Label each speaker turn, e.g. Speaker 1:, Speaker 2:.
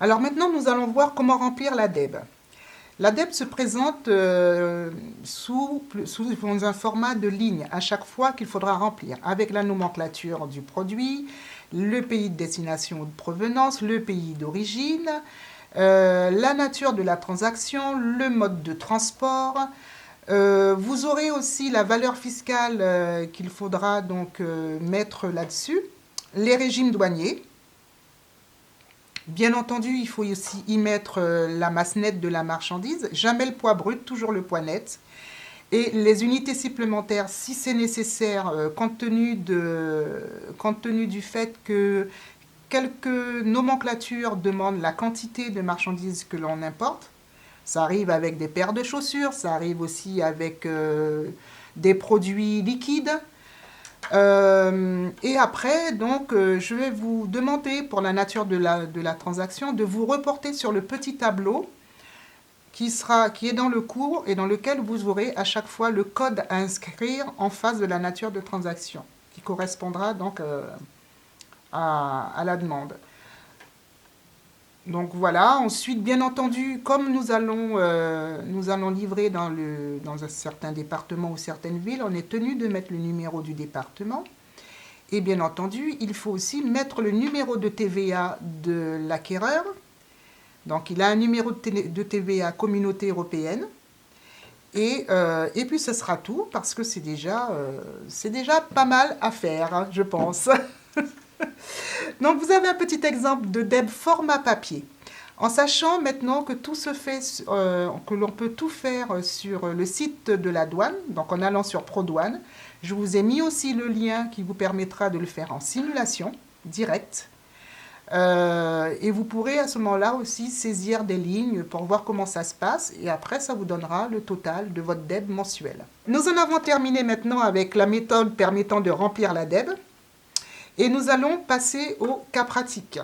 Speaker 1: Alors maintenant, nous allons voir comment remplir la DEB. La DEB se présente sous un format de ligne à chaque fois qu'il faudra remplir, avec la nomenclature du produit, le pays de destination ou de provenance, le pays d'origine, la nature de la transaction, le mode de transport. Vous aurez aussi la valeur fiscale qu'il faudra donc mettre là-dessus, les régimes douaniers. Bien entendu, il faut aussi y mettre la masse nette de la marchandise, jamais le poids brut, toujours le poids net. Et les unités supplémentaires, si c'est nécessaire, compte tenu du fait que quelques nomenclatures demandent la quantité de marchandises que l'on importe. Ça arrive avec des paires de chaussures, ça arrive aussi avec des produits liquides. Et après, donc, je vais vous demander, pour la nature de la transaction, de vous reporter sur le petit tableau qui est dans le cours et dans lequel vous aurez à chaque fois le code à inscrire en face de la nature de transaction, qui correspondra donc à la demande. Donc voilà, ensuite, bien entendu, comme nous allons livrer dans un certain département ou certaines villes, on est tenu de mettre le numéro du département. Et bien entendu, il faut aussi mettre le numéro de TVA de l'acquéreur. Donc il a un numéro de TVA communauté européenne. Et puis ce sera tout, parce que c'est déjà pas mal à faire, hein, je pense. Donc vous avez un petit exemple de DEB format papier. En sachant maintenant que tout se fait, que l'on peut tout faire sur le site de la douane, donc en allant sur ProDouane, je vous ai mis aussi le lien qui vous permettra de le faire en simulation directe. Et vous pourrez à ce moment-là aussi saisir des lignes pour voir comment ça se passe et après ça vous donnera le total de votre DEB mensuel. Nous en avons terminé maintenant avec la méthode permettant de remplir la DEB et nous allons passer au cas pratique.